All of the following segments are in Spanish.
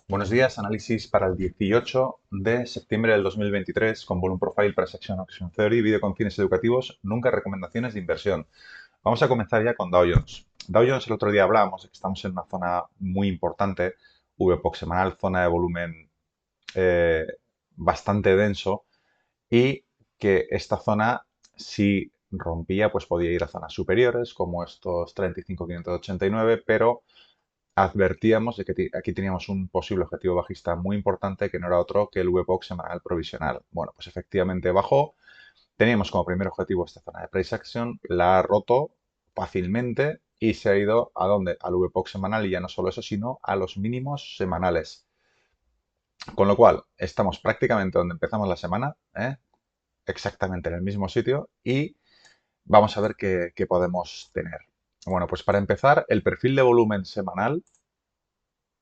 Buenos días, análisis para el 18 de septiembre del 2023 con Volume Profile, Price Action, Auction Theory, vídeo con fines educativos, nunca recomendaciones de inversión. Vamos a comenzar ya con Dow Jones. Dow Jones, el otro día hablábamos de que estamos en una zona muy importante, VPOC semanal, zona de volumen eh, bastante denso y que esta zona, si rompía, pues podía ir a zonas superiores como estos 35.589, pero advertíamos de que aquí teníamos un posible objetivo bajista muy importante que no era otro que el VPOC semanal provisional. Bueno, pues efectivamente bajó. Teníamos como primer objetivo esta zona de price action, la ha roto fácilmente y se ha ido ¿a dónde? Al VPOC semanal y ya no solo eso, sino a los mínimos semanales. Con lo cual, estamos prácticamente donde empezamos la semana, exactamente en el mismo sitio y vamos a ver qué podemos tener. Bueno, pues para empezar, el perfil de volumen semanal,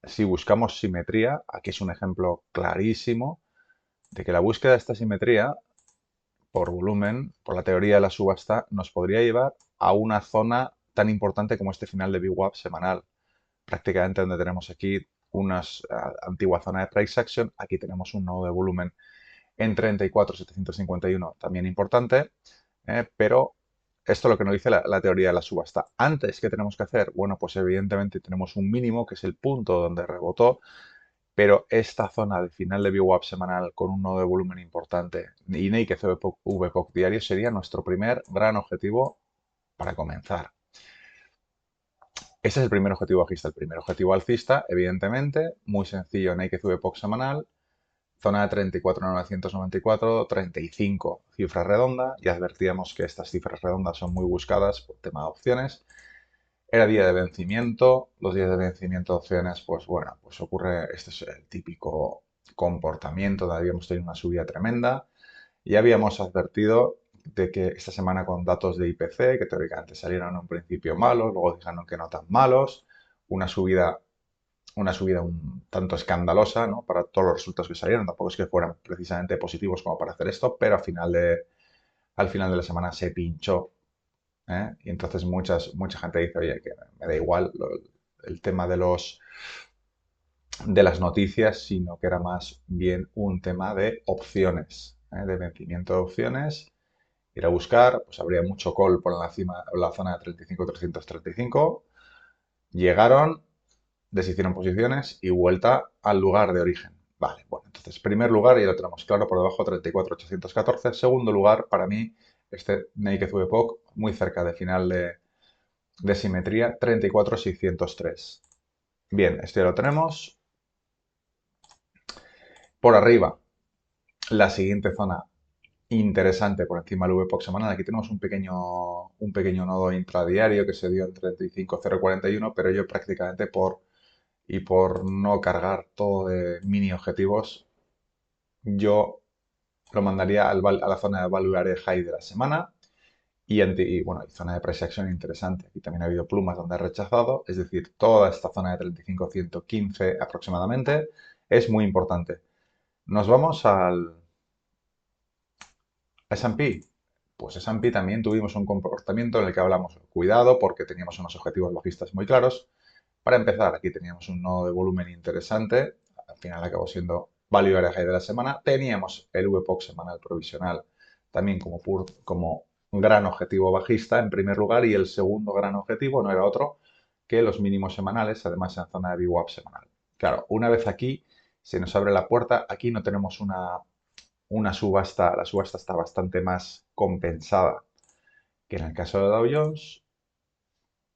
si buscamos simetría, aquí es un ejemplo clarísimo de que la búsqueda de esta simetría por volumen, por la teoría de la subasta, nos podría llevar a una zona tan importante como este final de VWAP semanal. Prácticamente donde tenemos aquí una antigua zona de price action, aquí tenemos un nodo de volumen en 34.751, también importante, pero esto es lo que nos dice la teoría de la subasta. Antes, ¿qué tenemos que hacer? Bueno, pues evidentemente tenemos un mínimo, que es el punto donde rebotó, pero esta zona de final de VWAP semanal con un nodo de volumen importante y Naked VPOC diario sería nuestro primer gran objetivo para comenzar. Ese es el primer objetivo bajista. El primer objetivo alcista, evidentemente, muy sencillo, Naked VPOC semanal, zona de 34.994, 35, cifra redonda. Ya advertíamos que estas cifras redondas son muy buscadas por tema de opciones. Era día de vencimiento, los días de vencimiento de opciones, pues bueno, pues ocurre, este es el típico comportamiento, habíamos tenido una subida tremenda y habíamos advertido de que esta semana con datos de IPC, que teóricamente salieron en un principio malos, luego dijeron que no tan malos, una subida, una subida un tanto escandalosa, ¿no? Para todos los resultados que salieron, tampoco es que fueran precisamente positivos como para hacer esto, pero al final de la semana se pinchó, ¿eh? Y entonces mucha gente dice, oye, que me da igual el tema de las noticias, sino que era más bien un tema de opciones, de vencimiento de opciones. Ir a buscar, pues habría mucho call por la zona de 35.335. Llegaron, deshicieron posiciones y vuelta al lugar de origen. Vale, bueno, entonces primer lugar ya lo tenemos claro, por debajo 34.814. Segundo lugar, para mí, este Naked VPOC, muy cerca de final de simetría, 34.603. Bien, esto ya lo tenemos. Por arriba, la siguiente zona interesante por encima del VPOC semanal. Aquí tenemos un pequeño nodo intradiario que se dio en 35.041, pero yo prácticamente por no cargar todo de mini objetivos, yo lo mandaría a la zona de Value Area High de la semana y bueno, y zona de price action interesante. Aquí también ha habido plumas donde ha rechazado, es decir, toda esta zona de 35.115 aproximadamente es muy importante. Nos vamos al S&P. Pues S&P también tuvimos un comportamiento en el que hablamos, cuidado, porque teníamos unos objetivos bajistas muy claros. Para empezar, aquí teníamos un nodo de volumen interesante, al final acabó siendo Value Area High de la semana. Teníamos el VPOC semanal provisional también como un gran objetivo bajista en primer lugar y el segundo gran objetivo no era otro que los mínimos semanales, además en zona de VWAP semanal. Claro, una vez aquí se nos abre la puerta, aquí no tenemos una subasta, la subasta está bastante más compensada que en el caso de Dow Jones,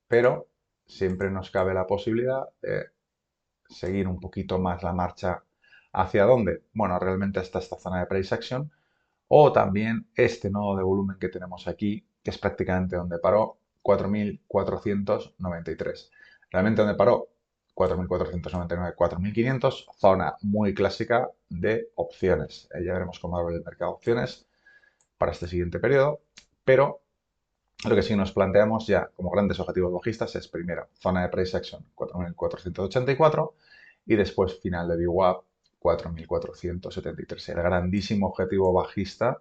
pero siempre nos cabe la posibilidad de seguir un poquito más la marcha. ¿Hacia dónde? Bueno, realmente hasta esta zona de price action o también este nodo de volumen que tenemos aquí, que es prácticamente donde paró 4.493. Realmente donde paró 4.499, 4.500, zona muy clásica de opciones. Ya veremos cómo abre el mercado de opciones para este siguiente periodo, pero lo que sí nos planteamos ya como grandes objetivos bajistas es primero zona de price action 4.484 y después final de VWAP 4.473. El grandísimo objetivo bajista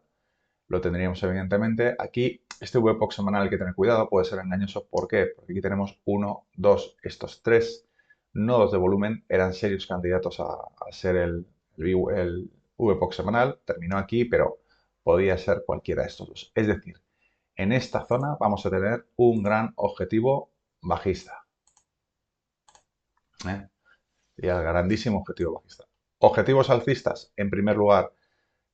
lo tendríamos evidentemente. Aquí este VPOC semanal hay que tener cuidado, puede ser engañoso. ¿Por qué? Porque aquí tenemos uno, dos, estos tres nodos de volumen eran serios candidatos a ser el VPOC semanal. Terminó aquí, pero podía ser cualquiera de estos dos. Es decir, en esta zona vamos a tener un gran objetivo bajista. ¿Eh? Y el grandísimo objetivo bajista. Objetivos alcistas, en primer lugar,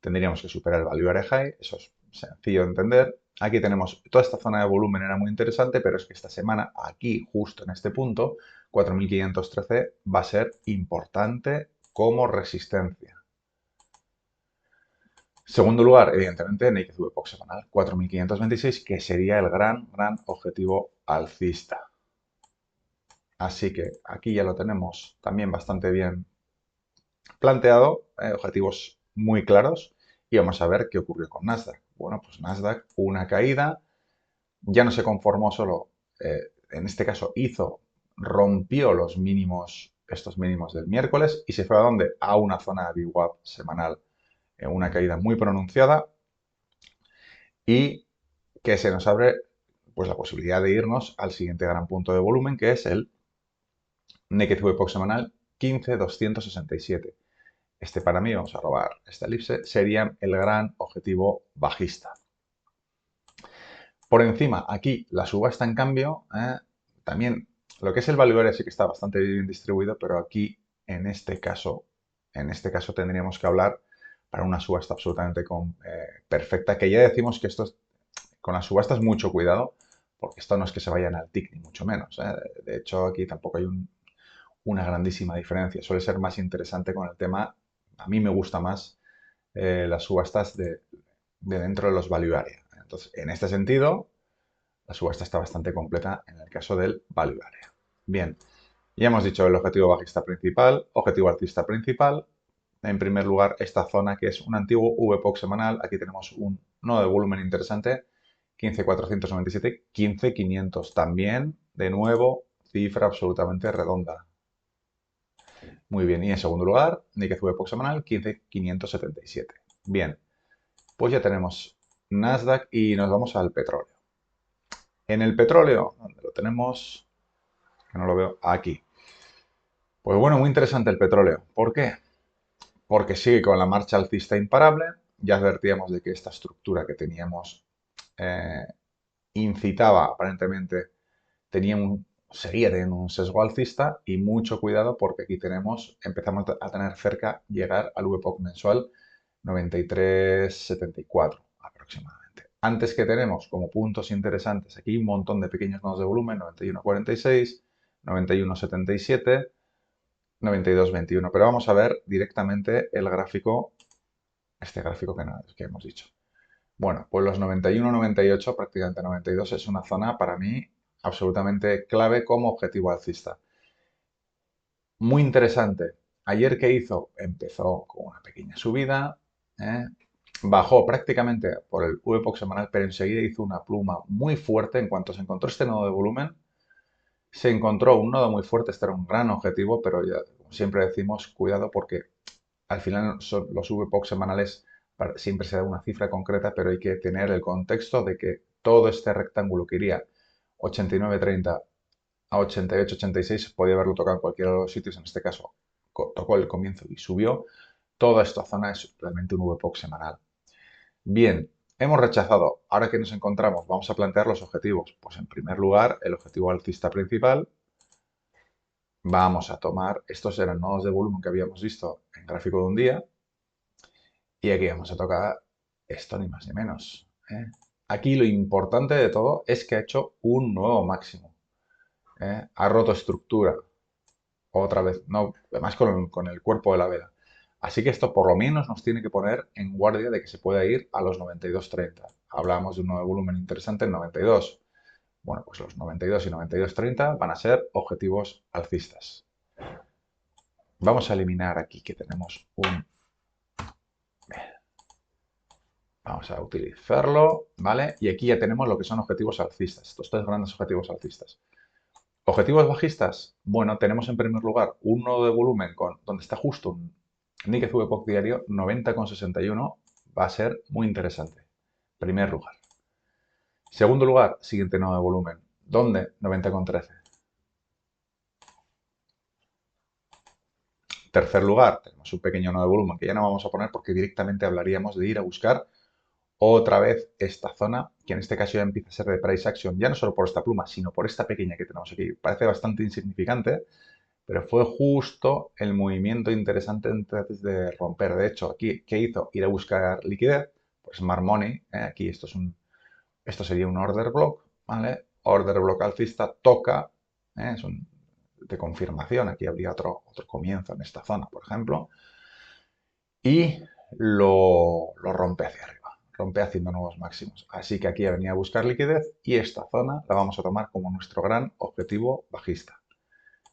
tendríamos que superar el value area high, eso es sencillo de entender. Aquí tenemos, toda esta zona de volumen era muy interesante, pero es que esta semana, aquí, justo en este punto, 4.513 va a ser importante como resistencia. Segundo lugar, evidentemente, Naked VPOC semanal, 4.526, que sería el gran objetivo alcista. Así que aquí ya lo tenemos también bastante bien planteado, objetivos muy claros, y vamos a ver qué ocurrió con Nasdaq. Bueno, pues Nasdaq, una caída, ya no se conformó solo, en este caso rompió los mínimos, estos mínimos del miércoles, y se fue a dónde? A una zona de VWAP semanal, una caída muy pronunciada, y que se nos abre pues la posibilidad de irnos al siguiente gran punto de volumen, que es el Naked VPOC semanal 15.267. Este para mí, vamos a robar esta elipse, sería el gran objetivo bajista. Por encima, aquí la subasta en cambio, también lo que es el value area sí que está bastante bien distribuido, pero aquí en este caso tendríamos que hablar para una subasta absolutamente perfecta, que ya decimos que esto es, con las subastas mucho cuidado, porque esto no es que se vayan al tick ni mucho menos. De hecho, aquí tampoco hay una grandísima diferencia. Suele ser más interesante con el tema, a mí me gusta más las subastas de dentro de los value area. Entonces, en este sentido, la subasta está bastante completa en el caso del value area. Bien, ya hemos dicho el objetivo bajista principal, objetivo alcista principal. En primer lugar, esta zona que es un antiguo VPOC semanal. Aquí tenemos un nodo de volumen interesante, 15.497, 15.500. También, de nuevo, cifra absolutamente redonda. Muy bien, y en segundo lugar, Nikkei VPOC semanal, 15.577. Bien, pues ya tenemos Nasdaq y nos vamos al petróleo. En el petróleo, donde lo tenemos, que no lo veo, aquí. Pues bueno, muy interesante el petróleo. ¿Por qué? Porque sigue con la marcha alcista imparable. Ya advertíamos de que esta estructura que teníamos eh, incitaba, aparentemente, seguía teniendo un sesgo alcista y mucho cuidado porque aquí empezamos a tener cerca llegar al VPOC mensual 93.74 aproximadamente. Antes que tenemos como puntos interesantes aquí un montón de pequeños nodos de volumen, 91.46, 91.77, 92.21. Pero vamos a ver directamente el gráfico, este gráfico que hemos dicho. Bueno, pues los 91-98, prácticamente 92, es una zona para mí absolutamente clave como objetivo alcista. Muy interesante. Ayer, ¿qué hizo? Empezó con una pequeña subida, ¿eh? Bajó prácticamente por el VPOC semanal, pero enseguida hizo una pluma muy fuerte. En cuanto se encontró este nodo de volumen, se encontró un nodo muy fuerte. Este era un gran objetivo, pero ya, como siempre decimos, cuidado porque al final los VPOC semanales siempre se da una cifra concreta, pero hay que tener el contexto de que todo este rectángulo que iría 89.30 a 88.86 podía haberlo tocado en cualquiera de los sitios, en este caso tocó el comienzo y subió. Toda esta zona es realmente un VPOC semanal. Bien, hemos rechazado. Ahora que nos encontramos, vamos a plantear los objetivos. Pues en primer lugar, el objetivo alcista principal. Vamos a tomar, estos eran nodos de volumen que habíamos visto en gráfico de un día. Y aquí vamos a tocar esto ni más ni menos. Aquí lo importante de todo es que ha hecho un nuevo máximo. Ha roto estructura. Otra vez, no, además con el cuerpo de la vela. Así que esto por lo menos nos tiene que poner en guardia de que se pueda ir a los 92.30. Hablábamos de un nuevo volumen interesante en 92. Bueno, pues los 92 y 92.30 van a ser objetivos alcistas. Vamos a eliminar aquí que tenemos un... Vamos a utilizarlo, ¿vale? Y aquí ya tenemos lo que son objetivos alcistas, estos tres grandes objetivos alcistas. Objetivos bajistas, bueno, tenemos en primer lugar un nodo de volumen donde está justo un Nikkei VPOC diario 90,61, va a ser muy interesante. Primer lugar. Segundo lugar, siguiente nodo de volumen, ¿dónde? 90,13. Tercer lugar, tenemos un pequeño nodo de volumen que ya no vamos a poner porque directamente hablaríamos de ir a buscar otra vez esta zona, que en este caso ya empieza a ser de price action, ya no solo por esta pluma, sino por esta pequeña que tenemos aquí. Parece bastante insignificante, pero fue justo el movimiento interesante antes de romper. De hecho, aquí, ¿qué hizo? Ir a buscar liquidez, pues Smart Money, aquí esto sería un order block, ¿vale? Order block alcista toca, es de confirmación, aquí habría otro comienzo en esta zona, por ejemplo, y lo rompe hacia arriba, rompe haciendo nuevos máximos. Así que aquí venía a buscar liquidez y esta zona la vamos a tomar como nuestro gran objetivo bajista.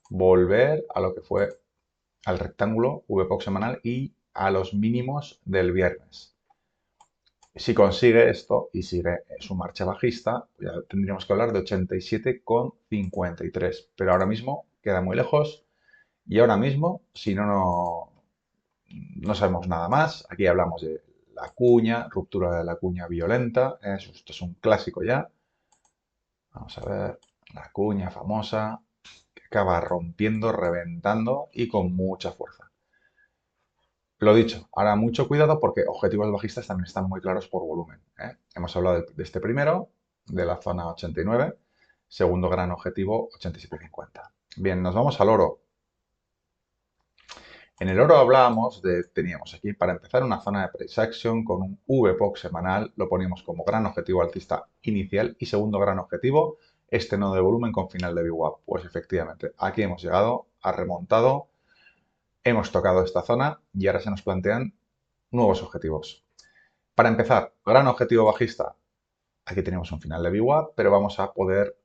Volver a lo que fue al rectángulo VPOC semanal y a los mínimos del viernes. Si consigue esto y sigue su marcha bajista, ya tendríamos que hablar de 87,53. Pero ahora mismo queda muy lejos y ahora mismo, si no sabemos nada más, aquí hablamos de la cuña, ruptura de la cuña violenta, esto es un clásico ya. Vamos a ver, la cuña famosa que acaba rompiendo, reventando y con mucha fuerza. Lo dicho, ahora mucho cuidado porque objetivos bajistas también están muy claros por volumen, ¿eh? Hemos hablado de este primero, de la zona 89, segundo gran objetivo 87,50. Bien, nos vamos al oro. En el oro hablábamos teníamos aquí para empezar una zona de price action con un VPOC semanal, lo poníamos como gran objetivo alcista inicial y segundo gran objetivo, este nodo de volumen con final de VWAP. Pues efectivamente, aquí hemos llegado, ha remontado, hemos tocado esta zona y ahora se nos plantean nuevos objetivos. Para empezar, gran objetivo bajista, aquí tenemos un final de VWAP, pero vamos a poder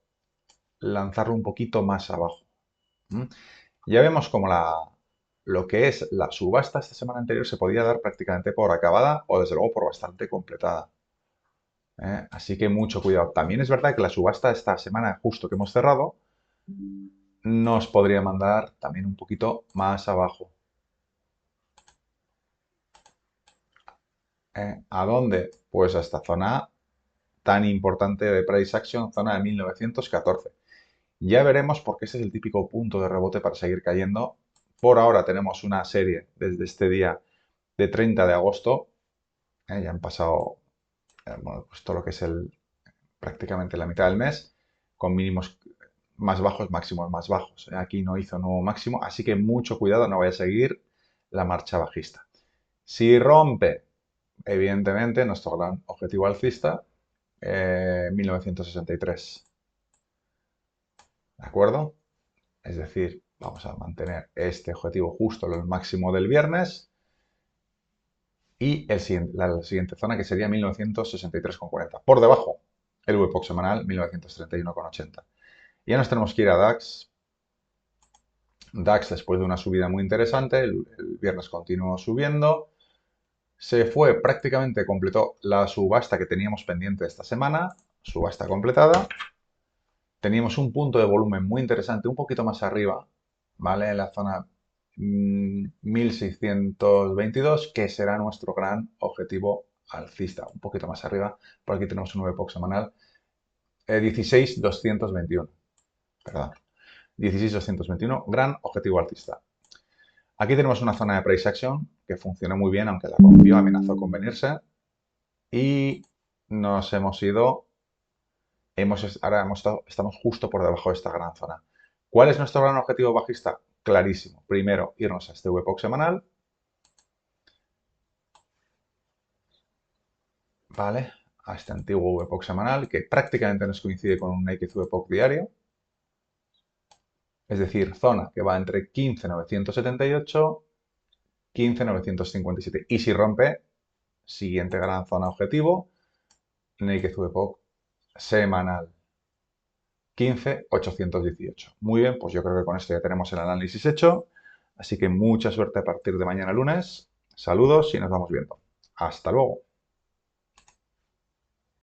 lanzarlo un poquito más abajo. Ya vemos como lo que es la subasta esta semana anterior se podía dar prácticamente por acabada o desde luego por bastante completada. Así que mucho cuidado. También es verdad que la subasta esta semana justo que hemos cerrado nos podría mandar también un poquito más abajo. ¿A dónde? Pues a esta zona tan importante de price action, zona de 1914. Ya veremos porque ese es el típico punto de rebote para seguir cayendo. Por ahora tenemos una serie desde este día de 30 de agosto. Ya han pasado bueno, pues todo lo que es prácticamente la mitad del mes, con mínimos más bajos, máximos más bajos. Aquí no hizo nuevo máximo, así que mucho cuidado, no vaya a seguir la marcha bajista. Si rompe, evidentemente, nuestro gran objetivo alcista, 1963. ¿De acuerdo? Es decir, vamos a mantener este objetivo justo en el máximo del viernes y la siguiente zona que sería 1963,40. Por debajo, el VPOC semanal 1931,80. Ya nos tenemos que ir a DAX. DAX después de una subida muy interesante, el viernes continuó subiendo. Se fue, prácticamente completó la subasta que teníamos pendiente esta semana, subasta completada. Teníamos un punto de volumen muy interesante, un poquito más arriba, ¿vale? En la zona 1622, que será nuestro gran objetivo alcista, un poquito más arriba. Por aquí tenemos un VPOC semanal, 16,221, perdón, 16,221, gran objetivo alcista. Aquí tenemos una zona de price action que funcionó muy bien, aunque la rompió, amenazó con venirse. Y nos hemos ido, estamos justo por debajo de esta gran zona. ¿Cuál es nuestro gran objetivo bajista? Clarísimo. Primero, irnos a este VPOC semanal. ¿Vale? A este antiguo VPOC semanal que prácticamente nos coincide con un Naked VPOC diario. Es decir, zona que va entre 15,978 15,957. Y si rompe, siguiente gran zona objetivo, Naked VPOC semanal 15,818. Muy bien, pues yo creo que con esto ya tenemos el análisis hecho. Así que mucha suerte a partir de mañana lunes. Saludos y nos vamos viendo. Hasta luego.